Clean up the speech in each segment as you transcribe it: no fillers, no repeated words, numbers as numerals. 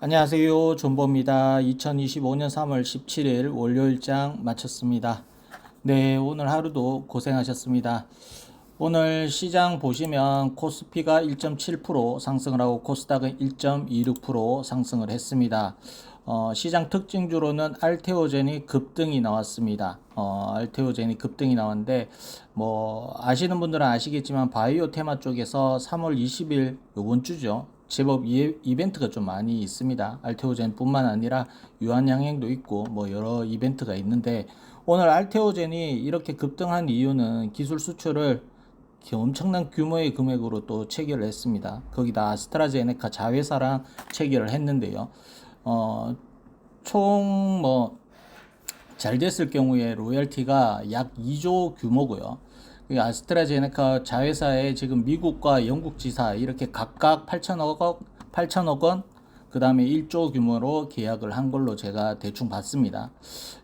안녕하세요. 존버입니다. 2025년 3월 17일 월요일장 마쳤습니다. 네, 오늘 하루도 고생하셨습니다. 오늘 시장 보시면 코스피가 1.7% 상승을 하고 코스닥은 1.26% 상승을 했습니다. 시장 특징주로는 알테오젠이 급등이 나왔습니다. 알테오젠이 급등이 나왔는데 뭐 아시는 분들은 아시겠지만 바이오 테마 쪽에서 3월 20일 요번 주죠. 제법 이벤트가 좀 많이 있습니다. 알테오젠 뿐만 아니라 유한양행도 있고 뭐 여러 이벤트가 있는데 오늘 알테오젠이 이렇게 급등한 이유는 기술 수출을 엄청난 규모의 금액으로 또 체결을 했습니다. 거기다 아스트라제네카 자회사랑 체결을 했는데요. 총 뭐 잘 됐을 경우에 로열티가 약 2조 규모고요. 아스트라제네카 자회사에 지금 미국과 영국 지사 이렇게 각각 8천억 원, 그 다음에 1조 규모로 계약을 한 걸로 제가 대충 봤습니다.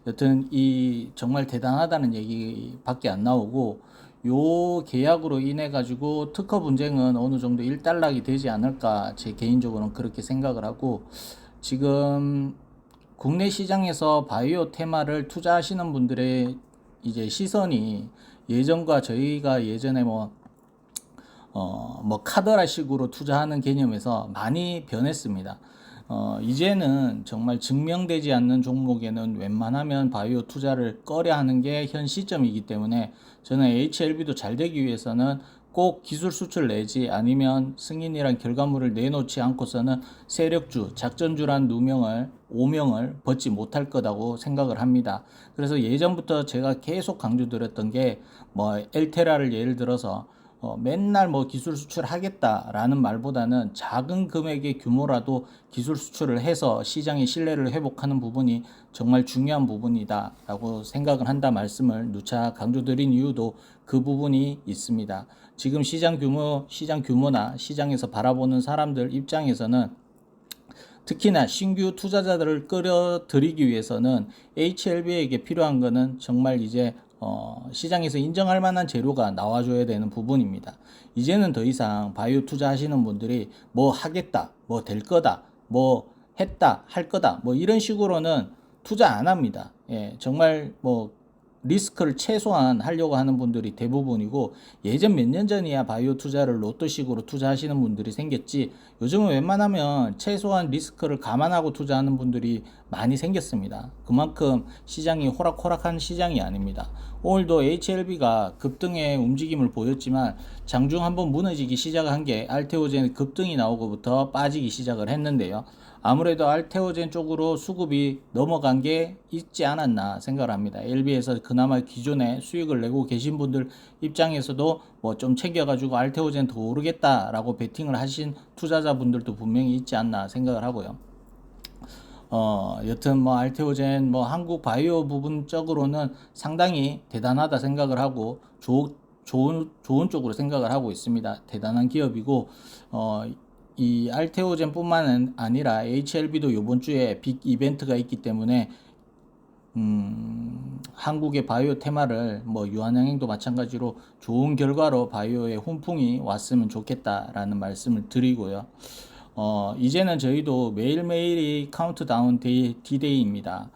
여튼 이 정말 대단하다는 얘기밖에 안 나오고 요 계약으로 인해 가지고 특허 분쟁은 어느 정도 일단락이 되지 않을까 제 개인적으로는 그렇게 생각을 하고 지금 국내 시장에서 바이오 테마를 투자하시는 분들의 이제 시선이 예전과 저희가 예전에 뭐 카더라 식으로 투자하는 개념에서 많이 변했습니다. 이제는 정말 증명되지 않는 종목에는 웬만하면 바이오 투자를 꺼려 하는 게 현 시점이기 때문에 저는 HLB도 잘 되기 위해서는 꼭 기술 수출 내지 아니면 승인이란 결과물을 내놓지 않고서는 세력주, 작전주란 누명을, 오명을 벗지 못할 거라고 생각을 합니다. 그래서 예전부터 제가 계속 강조드렸던 게 뭐 엘테라를 예를 들어서 맨날 뭐 기술 수출하겠다라는 말보다는 작은 금액의 규모라도 기술 수출을 해서 시장의 신뢰를 회복하는 부분이 정말 중요한 부분이다라고 생각을 한다 말씀을 누차 강조드린 이유도 그 부분이 있습니다. 지금 시장 규모나 시장에서 바라보는 사람들 입장에서는 특히나 신규 투자자들을 끌어들이기 위해서는 HLB에게 필요한 것은 정말 이제 시장에서 인정할 만한 재료가 나와줘야 되는 부분입니다. 이제는 더 이상 바이오 투자하시는 분들이 뭐 하겠다, 뭐 될 거다, 뭐 했다, 할 거다, 뭐 이런 식으로는 투자 안 합니다. 예, 정말 뭐 리스크를 최소한 하려고 하는 분들이 대부분이고 예전 몇 년 전이야 바이오 투자를 로또식으로 투자하시는 분들이 생겼지 요즘은 웬만하면 최소한 리스크를 감안하고 투자하는 분들이 많이 생겼습니다. 그만큼 시장이 호락호락한 시장이 아닙니다. 오늘도 HLB가 급등의 움직임을 보였지만 장중 한번 무너지기 시작한 게 알테오젠 급등이 나오고부터 빠지기 시작을 했는데요. 아무래도 알테오젠 쪽으로 수급이 넘어간 게 있지 않았나 생각을 합니다. LB에서 그나마 기존에 수익을 내고 계신 분들 입장에서도 뭐 좀 챙겨가지고 알테오젠 더 오르겠다라고 베팅을 하신 투자자분들도 분명히 있지 않나 생각을 하고요. 여튼 뭐 알테오젠 뭐 한국 바이오 부분적으로는 상당히 대단하다 생각을 하고 좋은 쪽으로 생각을 하고 있습니다. 대단한 기업이고 이 알테오젠 뿐만 아니라 HLB도 이번 주에 빅 이벤트가 있기 때문에 한국의 바이오 테마를 뭐 유한양행도 마찬가지로 좋은 결과로 바이오의 훈풍이 왔으면 좋겠다라는 말씀을 드리고요. 이제는 저희도 매일매일이 카운트다운 디데이입니다.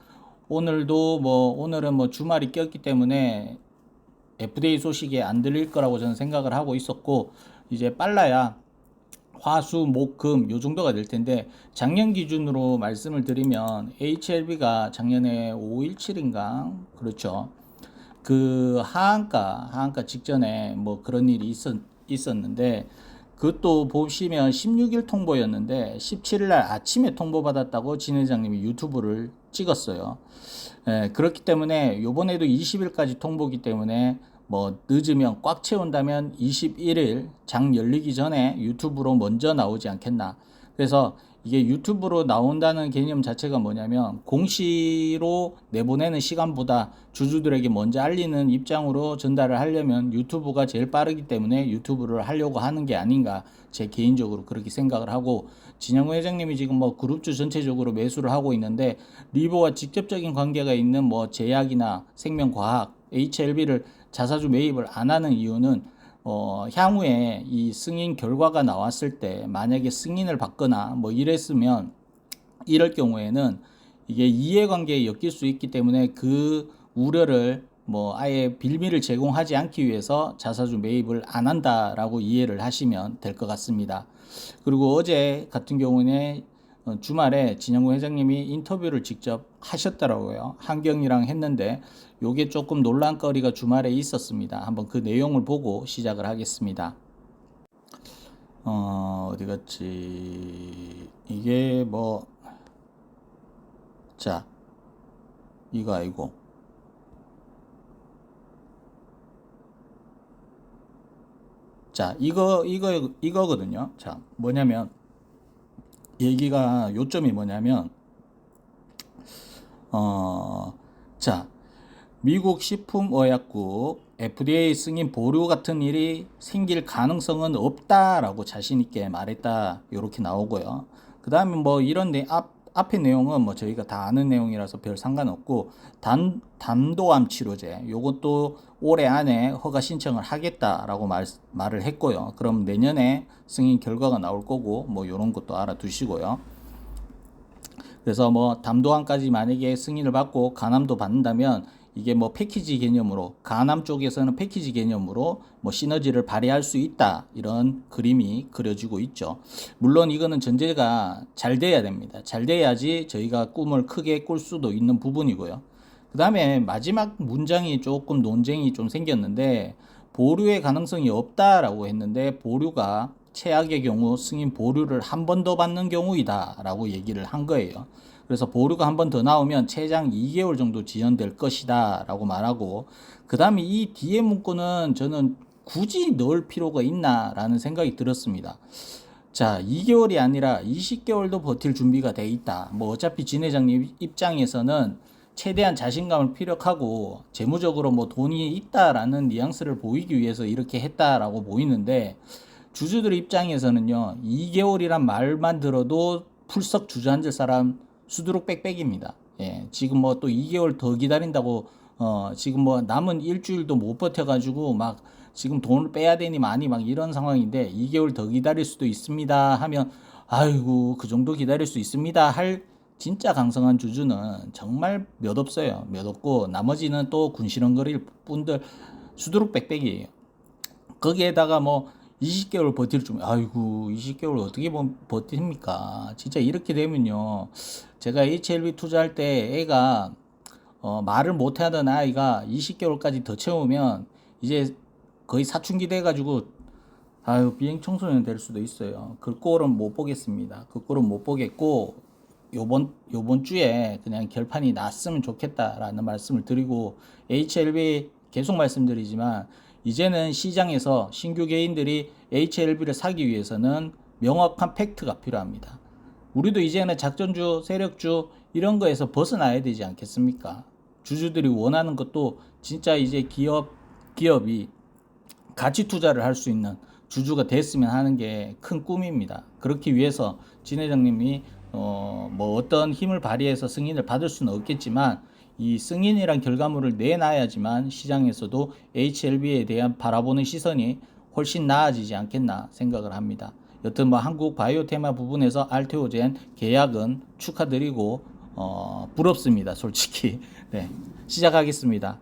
오늘은 뭐 주말이 꼈기 때문에 FDA 소식이 안 들릴 거라고 저는 생각을 하고 있었고 이제 빨라야 화, 수, 목, 금 요 정도가 될 텐데 작년 기준으로 말씀을 드리면 HLB가 작년에 517인가 그렇죠. 그 하한가 직전에 뭐 그런 일이 있었는데 그것도 보시면 16일 통보였는데 17일 날 아침에 통보받았다고 진 회장님이 유튜브를 찍었어요. 예, 그렇기 때문에 요번에도 20일까지 통보기 때문에 뭐 늦으면 꽉 채운다면 21일 장 열리기 전에 유튜브로 먼저 나오지 않겠나. 그래서 이게 유튜브로 나온다는 개념 자체가 뭐냐면 공시로 내보내는 시간보다 주주들에게 먼저 알리는 입장으로 전달을 하려면 유튜브가 제일 빠르기 때문에 유튜브를 하려고 하는 게 아닌가 제 개인적으로 그렇게 생각을 하고 진영우 회장님이 지금 뭐 그룹주 전체적으로 매수를 하고 있는데 리버와 직접적인 관계가 있는 뭐 제약이나 생명과학, HLB를 자사주 매입을 안 하는 이유는 향후에 이 승인 결과가 나왔을 때 만약에 승인을 받거나 뭐 이랬으면 이럴 경우에는 이게 이해관계에 엮일 수 있기 때문에 그 우려를 뭐 아예 빌미를 제공하지 않기 위해서 자사주 매입을 안 한다라고 이해를 하시면 될 것 같습니다. 그리고 어제 같은 경우는 주말에 진영구 회장님이 인터뷰를 직접 하셨더라고요. 한경이랑 했는데 요게 조금 논란거리가 주말에 있었습니다. 한번 그 내용을 보고 시작을 하겠습니다. 어디 갔지? 이게 뭐, 자, 이거 아니고. 자, 이거거든요. 자, 뭐냐면, 얘기가, 요점이 뭐냐면, 자, 미국 식품의약국 FDA 승인 보류 같은 일이 생길 가능성은 없다라고 자신 있게 말했다. 이렇게 나오고요. 그 다음에 뭐 이런 앞에 내용은 뭐 저희가 다 아는 내용이라서 별 상관없고, 담도암 치료제 요것도 올해 안에 허가 신청을 하겠다라고 말을 했고요. 그럼 내년에 승인 결과가 나올 거고 뭐 이런 것도 알아두시고요. 그래서 뭐 담도암까지 만약에 승인을 받고 간암도 받는다면 이게 뭐 패키지 개념으로, 간암 쪽에서는 패키지 개념으로 뭐 시너지를 발휘할 수 있다, 이런 그림이 그려지고 있죠. 물론 이거는 전제가 잘 돼야 됩니다. 잘 돼야지 저희가 꿈을 크게 꿀 수도 있는 부분이고요. 그 다음에 마지막 문장이 조금 논쟁이 좀 생겼는데, 보류의 가능성이 없다라고 했는데 보류가 최악의 경우 승인 보류를 한 번 더 받는 경우이다 라고 얘기를 한 거예요. 그래서 보류가 한 번 더 나오면 최장 2개월 정도 지연될 것이다 라고 말하고, 그 다음에 이 뒤에 문구는 저는 굳이 넣을 필요가 있나 라는 생각이 들었습니다. 자, 2개월이 아니라 20개월도 버틸 준비가 돼 있다. 뭐 어차피 진 회장님 입장에서는 최대한 자신감을 피력하고 재무적으로 뭐 돈이 있다라는 뉘앙스를 보이기 위해서 이렇게 했다라고 보이는데, 주주들 입장에서는요, 2개월이란 말만 들어도 풀썩 주저앉을 사람 수두룩 빽빽입니다. 예, 지금 뭐 또 2개월 더 기다린다고, 지금 뭐 남은 일주일도 못 버텨가지고 막 지금 돈을 빼야 되니 많이 막 이런 상황인데 2개월 더 기다릴 수도 있습니다 하면, 아이고, 그 정도 기다릴 수 있습니다 할 진짜 강성한 주주는 정말 몇 없어요. 몇 없고, 나머지는 또 군시렁거릴 분들 수두룩 빽빽이에요. 거기에다가 뭐 20개월 버틸 줄, 아이고, 20개월 어떻게 버팁니까? 진짜 이렇게 되면요, 제가 HLB 투자할 때 애가 말을 못 하던 아이가 20개월까지 더 채우면 이제 거의 사춘기 돼가지고, 아유, 비행 청소년 될 수도 있어요. 그 꼴은 못 보겠습니다. 그 꼴은 못 보겠고, 요번 주에 그냥 결판이 났으면 좋겠다라는 말씀을 드리고, HLB 계속 말씀드리지만 이제는 시장에서 신규 개인들이 HLB를 사기 위해서는 명확한 팩트가 필요합니다. 우리도 이제는 작전주, 세력주 이런 거에서 벗어나야 되지 않겠습니까? 주주들이 원하는 것도 진짜 이제 기업이 가치 투자를 할 수 있는 주주가 됐으면 하는 게 큰 꿈입니다. 그렇기 위해서 진 회장님이 뭐 어떤 힘을 발휘해서 승인을 받을 수는 없겠지만, 이 승인이란 결과물을 내놔야지만 시장에서도 HLB에 대한 바라보는 시선이 훨씬 나아지지 않겠나 생각을 합니다. 여튼 뭐 한국 바이오 테마 부분에서 알테오젠 계약은 축하드리고 부럽습니다, 솔직히. 네, 시작하겠습니다.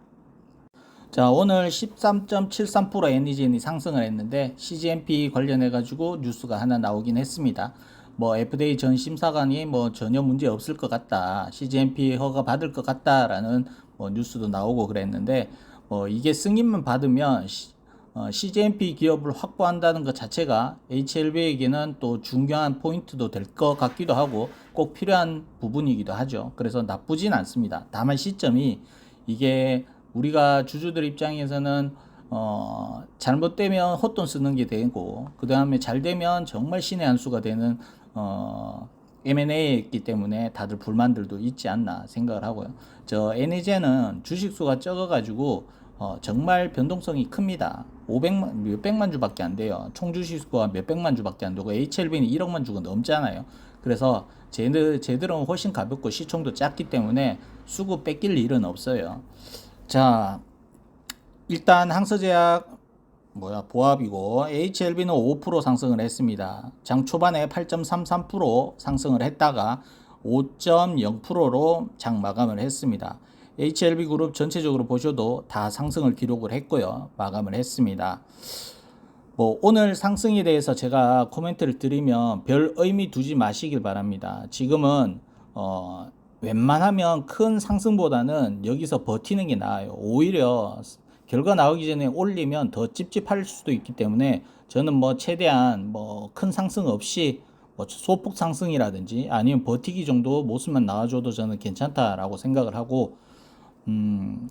자, 오늘 13.73% NEGN이 상승을 했는데 CGMP 관련해 가지고 뉴스가 하나 나오긴 했습니다. 뭐 FDA 전 심사관이 뭐 전혀 문제 없을 것 같다, CGMP 허가 받을 것 같다라는 뭐 뉴스도 나오고 그랬는데, 이게 승인만 받으면 CGMP 기업을 확보한다는 것 자체가 HLB에게는 또 중요한 포인트도 될 것 같기도 하고 꼭 필요한 부분이기도 하죠. 그래서 나쁘진 않습니다. 다만 시점이, 이게 우리가 주주들 입장에서는 잘못되면 헛돈 쓰는 게 되고, 그 다음에 잘 되면 정말 신의 한 수가 되는 M&A였기 때문에 다들 불만들도 있지 않나 생각을 하고요. 저 NEG는 주식수가 적어가지고 정말 변동성이 큽니다. 500만, 몇백만 주밖에 안 돼요. 총 주식수가 몇백만 주밖에 안 되고 HLB는 1억만 주가 넘잖아요. 그래서 쟤들은 훨씬 가볍고 시총도 작기 때문에 수급 뺏길 일은 없어요. 자, 일단 항서제약 보합이고, HLB는 5% 상승을 했습니다. 장 초반에 8.33% 상승을 했다가 5.0%로 장 마감을 했습니다. HLB 그룹 전체적으로 보셔도 다 상승을 기록을 했고요. 마감을 했습니다. 뭐 오늘 상승에 대해서 제가 코멘트를 드리면 별 의미 두지 마시길 바랍니다. 지금은 웬만하면 큰 상승보다는 여기서 버티는 게 나아요. 오히려 결과 나오기 전에 올리면 더 찝찝할 수도 있기 때문에 저는 뭐 최대한 뭐 큰 상승 없이 뭐 소폭 상승이라든지 아니면 버티기 정도 모습만 나와줘도 저는 괜찮다라고 생각을 하고,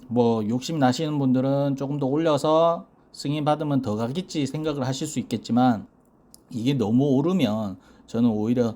뭐 욕심 나시는 분들은 조금 더 올려서 승인 받으면 더 가겠지 생각을 하실 수 있겠지만, 이게 너무 오르면 저는 오히려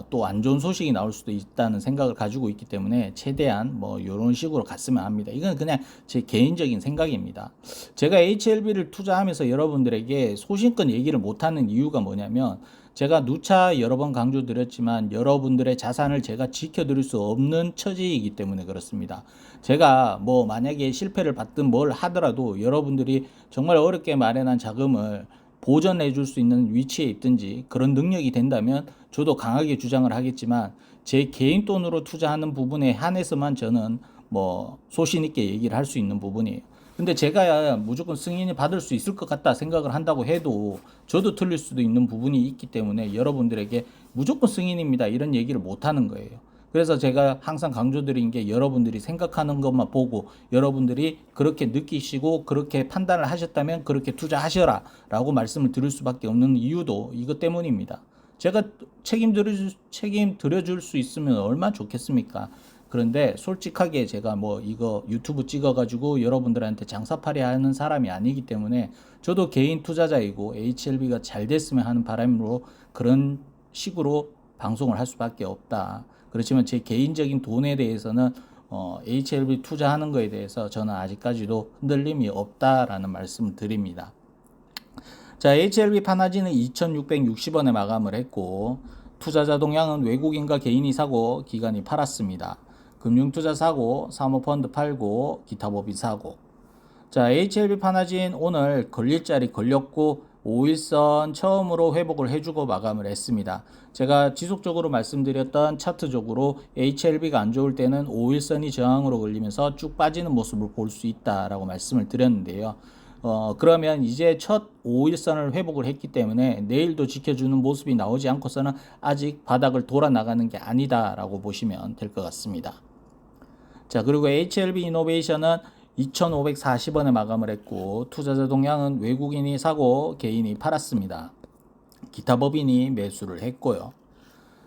또 안 좋은 소식이 나올 수도 있다는 생각을 가지고 있기 때문에 최대한 뭐 이런 식으로 갔으면 합니다. 이건 그냥 제 개인적인 생각입니다. 제가 HLB를 투자하면서 여러분들에게 소신껏 얘기를 못하는 이유가 뭐냐면, 제가 누차 여러 번 강조드렸지만 여러분들의 자산을 제가 지켜드릴 수 없는 처지이기 때문에 그렇습니다. 제가 뭐 만약에 실패를 받든 뭘 하더라도 여러분들이 정말 어렵게 마련한 자금을 보전해 줄 수 있는 위치에 있든지 그런 능력이 된다면 저도 강하게 주장을 하겠지만, 제 개인 돈으로 투자하는 부분에 한해서만 저는 뭐 소신 있게 얘기를 할 수 있는 부분이에요. 근데 제가 무조건 승인이 받을 수 있을 것 같다 생각을 한다고 해도 저도 틀릴 수도 있는 부분이 있기 때문에 여러분들에게 무조건 승인입니다 이런 얘기를 못 하는 거예요. 그래서 제가 항상 강조드린 게, 여러분들이 생각하는 것만 보고 여러분들이 그렇게 느끼시고 그렇게 판단을 하셨다면 그렇게 투자하셔라 라고 말씀을 드릴 수밖에 없는 이유도 이것 때문입니다. 제가 책임 들어줄 수 있으면 얼마나 좋겠습니까? 그런데 솔직하게 제가 뭐 이거 유튜브 찍어가지고 여러분들한테 장사팔이 하는 사람이 아니기 때문에 저도 개인 투자자이고 HLB가 잘 됐으면 하는 바람으로 그런 식으로 방송을 할 수밖에 없다. 그렇지만 제 개인적인 돈에 대해서는 HLB 투자하는 거에 대해서 저는 아직까지도 흔들림이 없다라는 말씀을 드립니다. 자, HLB 판화지는 2,660원에 마감을 했고, 투자자 동향은 외국인과 개인이 사고 기관이 팔았습니다. 금융투자 사고, 사모펀드 팔고, 기타 법인 사고. 자, HLB 판화진 오늘 걸릴 자리 걸렸고 5일선 처음으로 회복을 해주고 마감을 했습니다. 제가 지속적으로 말씀드렸던 차트적으로 HLB가 안 좋을 때는 5일선이 저항으로 걸리면서 쭉 빠지는 모습을 볼 수 있다라고 말씀을 드렸는데요. 그러면 이제 첫 5일선을 회복을 했기 때문에 내일도 지켜주는 모습이 나오지 않고서는 아직 바닥을 돌아 나가는 게 아니다라고 보시면 될 것 같습니다. 자, 그리고 HLB 이노베이션은 2,540원에 마감을 했고, 투자자 동향은 외국인이 사고 개인이 팔았습니다. 기타 법인이 매수를 했고요.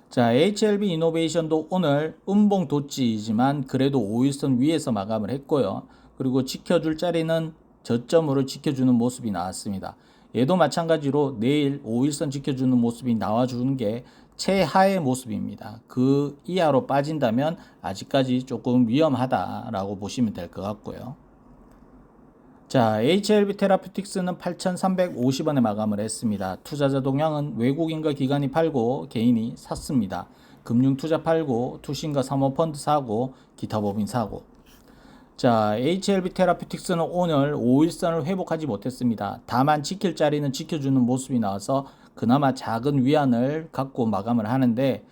자, HLB 이노베이션도 오늘 음봉 도치이지만 그래도 5일선 위에서 마감을 했고요. 그리고 지켜줄 자리는 저점으로 지켜주는 모습이 나왔습니다. 얘도 마찬가지로 내일 5일선 지켜주는 모습이 나와주는 게 최하의 모습입니다. 그 이하로 빠진다면 아직까지 조금 위험하다라고 보시면 될 것 같고요. 자, HLB 테라퓨틱스는 8,350원에 마감을 했습니다. 투자자 동향은 외국인과 기관이 팔고 개인이 샀습니다. 금융투자 팔고 투신과 사모펀드 사고 기타 법인 사고. 자, HLB 테라퓨틱스는 오늘 5일선을 회복하지 못했습니다. 다만 지킬 자리는 지켜주는 모습이 나와서 그나마 작은 위안을 갖고 마감을 하는데,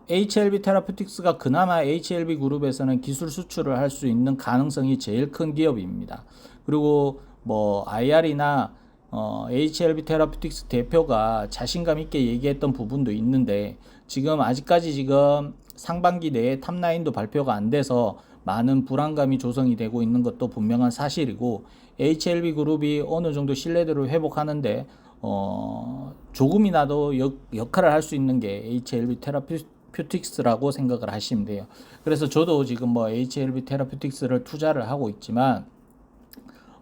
HLB 테라퓨틱스가 그나마 HLB 그룹에서는 기술 수출을 할 수 있는 가능성이 제일 큰 기업입니다. 그리고 뭐 IR이나 HLB 테라퓨틱스 대표가 자신감 있게 얘기했던 부분도 있는데, 지금 아직까지 지금 상반기 내에 탑라인도 발표가 안 돼서 많은 불안감이 조성이 되고 있는 것도 분명한 사실이고, HLB 그룹이 어느 정도 신뢰도를 회복하는데 조금이라도 역할을 할 수 있는 게 HLB 테라퓨틱스라고 생각을 하시면 돼요. 그래서 저도 지금 뭐 HLB 테라퓨틱스를 투자를 하고 있지만,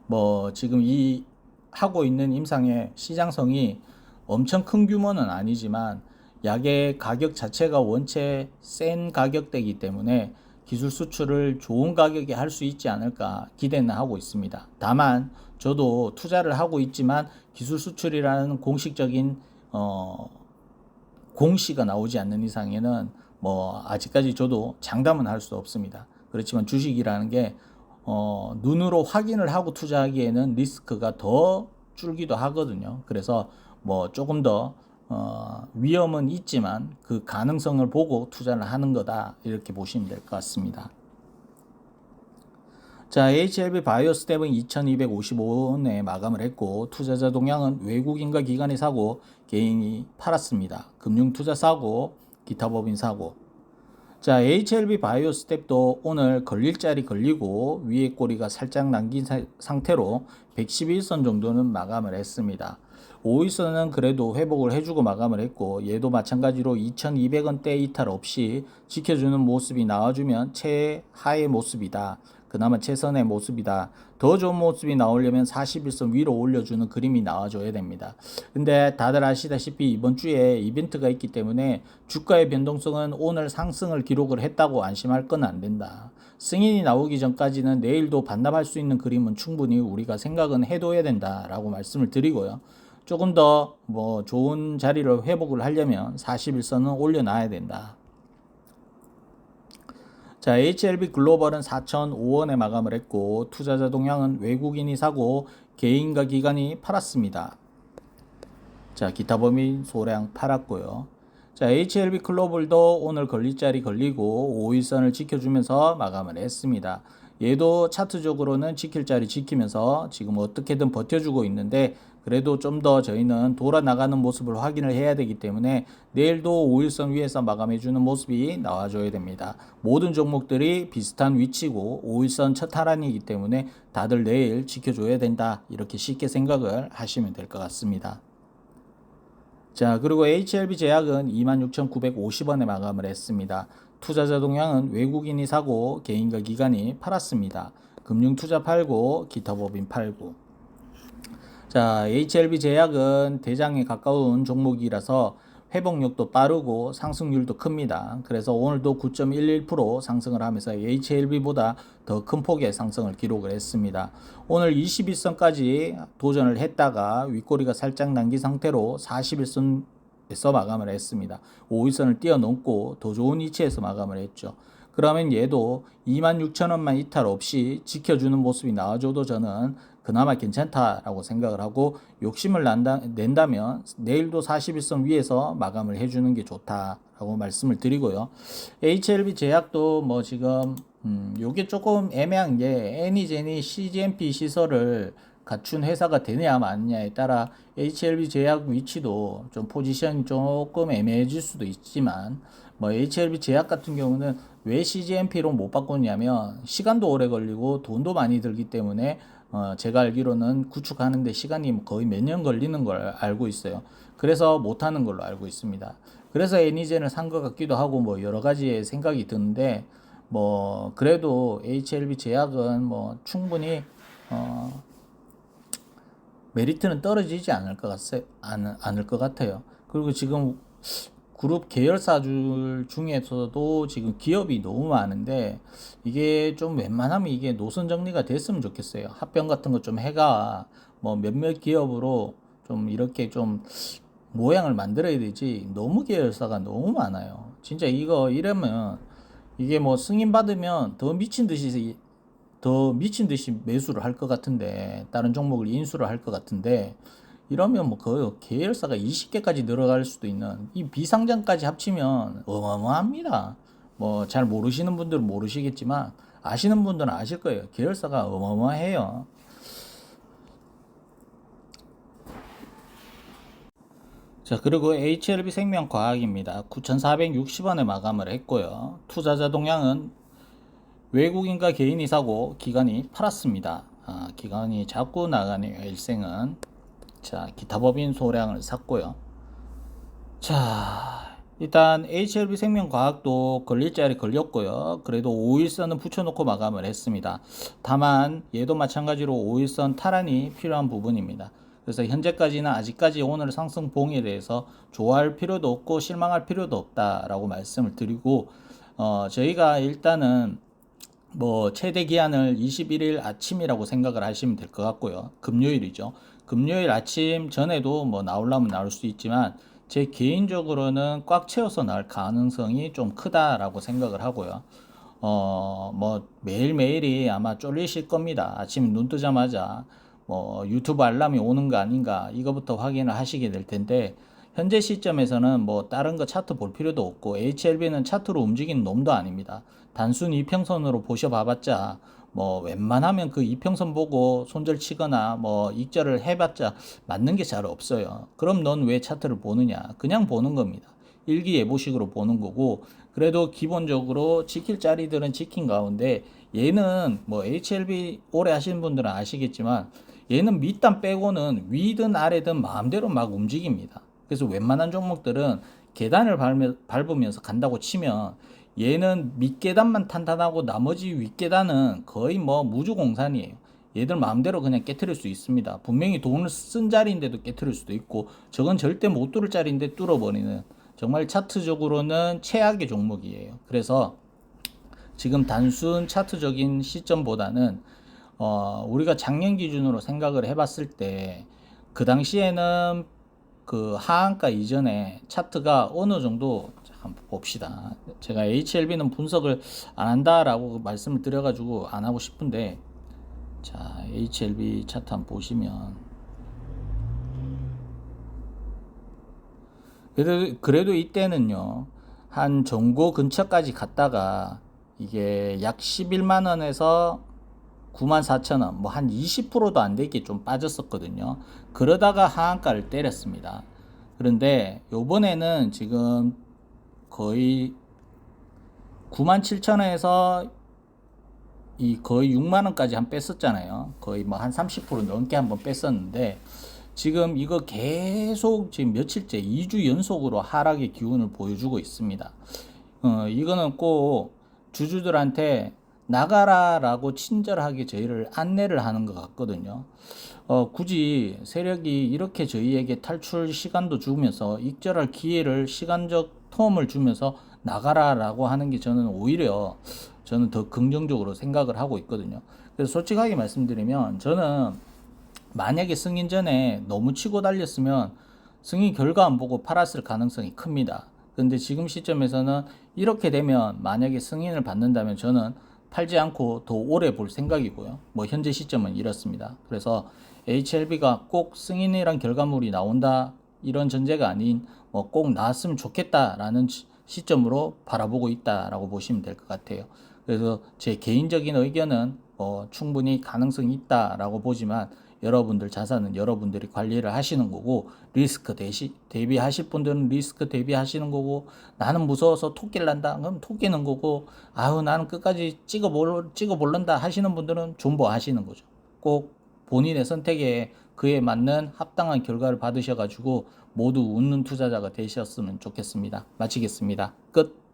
뭐 지금 이 하고 있는 임상의 시장성이 엄청 큰 규모는 아니지만 약의 가격 자체가 원체 센 가격대이기 때문에 기술 수출을 좋은 가격에 할 수 있지 않을까 기대는 하고 있습니다. 다만 저도 투자를 하고 있지만 기술 수출이라는 공식적인 공시가 나오지 않는 이상에는 뭐 아직까지 저도 장담은 할 수 없습니다. 그렇지만 주식이라는 게 눈으로 확인을 하고 투자하기에는 리스크가 더 줄기도 하거든요. 그래서 뭐 조금 더 위험은 있지만 그 가능성을 보고 투자를 하는 거다. 이렇게 보시면 될 것 같습니다. 자, HLB 바이오스텝은 2255원에 마감을 했고 투자자 동향은 외국인과 기관이 사고 개인이 팔았습니다. 금융투자 사고, 기타 법인 사고. 자, HLB 바이오스텝도 오늘 걸릴 자리 걸리고 위에 꼬리가 살짝 남긴 상태로 111선 정도는 마감을 했습니다. 5일선은 그래도 회복을 해주고 마감을 했고 얘도 마찬가지로 2200원대 이탈 없이 지켜주는 모습이 나와주면 최하의 모습이다. 그나마 최선의 모습이다. 더 좋은 모습이 나오려면 41선 위로 올려주는 그림이 나와줘야 됩니다. 근데 다들 아시다시피 이번 주에 이벤트가 있기 때문에 주가의 변동성은 오늘 상승을 기록을 했다고 안심할 건 안 된다. 승인이 나오기 전까지는 내일도 반납할 수 있는 그림은 충분히 우리가 생각은 해둬야 된다라고 말씀을 드리고요. 조금 더 좋은 자리를 회복을 하려면 41선은 올려놔야 된다. 자, HLB 글로벌은 4,005원에 마감을 했고 투자자 동향은 외국인이 사고 개인과 기관이 팔았습니다. 자, 기타 범위 소량 팔았고요. 자, HLB 글로벌도 오늘 걸릴 자리 걸리고 5일선을 지켜주면서 마감을 했습니다. 얘도 차트적으로는 지킬 자리 지키면서 지금 어떻게든 버텨주고 있는데 그래도 좀 더 저희는 돌아 나가는 모습을 확인을 해야 되기 때문에 내일도 5일선 위에서 마감해주는 모습이 나와줘야 됩니다. 모든 종목들이 비슷한 위치고 5일선 첫 하란이기 때문에 다들 내일 지켜줘야 된다. 이렇게 쉽게 생각을 하시면 될 것 같습니다. 자, 그리고 HLB 제약은 26,950원에 마감을 했습니다. 투자자 동향은 외국인이 사고 개인과 기관이 팔았습니다. 금융투자 팔고 기타 법인 팔고. 자, HLB 제약은 대장에 가까운 종목이라서 회복력도 빠르고 상승률도 큽니다. 그래서 오늘도 9.11% 상승을 하면서 HLB보다 더 큰 폭의 상승을 기록을 했습니다. 오늘 21선까지 도전을 했다가 윗꼬리가 살짝 남긴 상태로 41선에서 마감을 했습니다. 5일선을 뛰어넘고 더 좋은 위치에서 마감을 했죠. 그러면 얘도 26,000원만 이탈 없이 지켜주는 모습이 나와줘도 저는 그나마 괜찮다라고 생각을 하고 욕심을 낸다면 내일도 41선 위에서 마감을 해주는 게 좋다라고 말씀을 드리고요. HLB 제약도 지금 요게 조금 애매한 게 애니제니 CGMP 시설을 갖춘 회사가 되느냐 마느냐에 따라 HLB 제약 위치도 좀 포지션이 조금 애매해질 수도 있지만 HLB 제약 같은 경우는 왜 CGMP로 못 바꿨냐면 시간도 오래 걸리고 돈도 많이 들기 때문에 제가 알기로는 구축하는데 시간이 거의 몇 년 걸리는 걸 알고 있어요. 그래서 못하는 걸로 알고 있습니다. 그래서 애니젠을 산 것 같기도 하고 여러 가지의 생각이 드는데 그래도 HLB 제약은 충분히 메리트는 떨어지지 않을 것 같아요. 그리고 지금 그룹 계열사들 중에서도 지금 기업이 너무 많은데 이게 좀 웬만하면 이게 노선 정리가 됐으면 좋겠어요. 합병 같은 거 좀 해가 몇몇 기업으로 좀 이렇게 좀 모양을 만들어야 되지 너무 계열사가 너무 많아요. 진짜 이거 이러면 이게 승인 받으면 더 미친 듯이 매수를 할 것 같은데 다른 종목을 인수를 할 것 같은데 이러면 거의 계열사가 20개까지 늘어갈 수도 있는 이 비상장까지 합치면 어마어마합니다. 잘 모르시는 분들은 모르시겠지만 아시는 분들은 아실 거예요. 계열사가 어마어마해요. 자, 그리고 HLB 생명과학입니다. 9,460원에 마감을 했고요. 투자자 동향은 외국인과 개인이 사고 기관이 팔았습니다. 기관이 자꾸 나가네요. 일생은. 자, 기타 법인 소량을 샀고요. 자, 일단 HLB 생명과학도 걸릴 자리 걸렸고요. 그래도 5일선은 붙여놓고 마감을 했습니다. 다만 얘도 마찬가지로 5일선 탈환이 필요한 부분입니다. 그래서 현재까지는 아직까지 오늘 상승봉에 대해서 좋아할 필요도 없고 실망할 필요도 없다라고 말씀을 드리고 저희가 일단은 최대 기한을 21일 아침이라고 생각을 하시면 될 것 같고요. 금요일이죠. 금요일 아침 전에도 나오려면 나올 수 있지만 제 개인적으로는 꽉 채워서 나올 가능성이 좀 크다라고 생각을 하고요. 매일매일이 아마 쫄리실 겁니다. 아침 눈 뜨자마자 유튜브 알람이 오는 거 아닌가 이거부터 확인을 하시게 될 텐데 현재 시점에서는 뭐 다른 거 차트 볼 필요도 없고 HLB는 차트로 움직이는 놈도 아닙니다. 단순 이평선으로 보셔봐봤자 뭐 웬만하면 그 이평선 보고 손절 치거나 뭐 익절을 해봤자 맞는 게 잘 없어요. 그럼 넌 왜 차트를 보느냐? 그냥 보는 겁니다. 일기예보식으로 보는 거고, 그래도 기본적으로 지킬 자리들은 지킨 가운데 얘는 뭐 HLB 오래 하시는 분들은 아시겠지만 얘는 밑단 빼고는 위든 아래든 마음대로 막 움직입니다. 그래서 웬만한 종목들은 계단을 밟으면서 간다고 치면 얘는 밑계단만 탄탄하고 나머지 윗계단은 거의 뭐 무주공산이에요. 얘들 마음대로 그냥 깨트릴 수 있습니다. 분명히 돈을 쓴 자리인데도 깨트릴 수도 있고, 저건 절대 못 뚫을 자리인데 뚫어버리는, 정말 차트적으로는 최악의 종목이에요. 그래서 지금 단순 차트적인 시점보다는 우리가 작년 기준으로 생각을 해봤을 때 그 당시에는 그 하한가 이전에 차트가 어느 정도, 한번 봅시다. 제가 HLB는 분석을 안 한다라고 말씀을 드려가지고 안 하고 싶은데, 자, HLB 차트 한번 보시면, 그래도 이때는요, 한 정고 근처까지 갔다가 이게 약 11만 원에서 94,000원, 뭐 한 20%도 안 되게 좀 빠졌었거든요. 그러다가 하한가를 때렸습니다. 그런데 요번에는 지금 거의 97,000원에서 이 거의 6만 원까지 한 뺐었잖아요. 거의 뭐 한 30% 넘게 한번 뺐었는데, 지금 이거 계속 지금 며칠째 2주 연속으로 하락의 기운을 보여주고 있습니다. 이거는 꼭 주주들한테 나가라라고 친절하게 저희를 안내를 하는 것 같거든요. 굳이 세력이 이렇게 저희에게 탈출 시간도 주면서 익절할 기회를, 시간적 텀을 주면서 나가라라고 하는 게 저는 더 긍정적으로 생각을 하고 있거든요. 그래서 솔직하게 말씀드리면 저는 만약에 승인 전에 너무 치고 달렸으면 승인 결과 안 보고 팔았을 가능성이 큽니다. 근데 지금 시점에서는 이렇게 되면 만약에 승인을 받는다면 저는 팔지 않고 더 오래 볼 생각이고요. 뭐 현재 시점은 이렇습니다. 그래서 HLB가 꼭 승인이란 결과물이 나온다 이런 전제가 아닌 뭐 꼭 나왔으면 좋겠다라는 시점으로 바라보고 있다라고 보시면 될 것 같아요. 그래서 제 개인적인 의견은 충분히 가능성이 있다라고 보지만, 여러분들 자산은 여러분들이 관리를 하시는 거고, 리스크 대비하실 분들은 리스크 대비하시는 거고, 나는 무서워서 토끼를 난다 그럼 토끼는 거고, 아유 나는 끝까지 찍어볼란다 하시는 분들은 존버하시는 거죠. 꼭 본인의 선택에 그에 맞는 합당한 결과를 받으셔가지고 모두 웃는 투자자가 되셨으면 좋겠습니다. 마치겠습니다. 끝.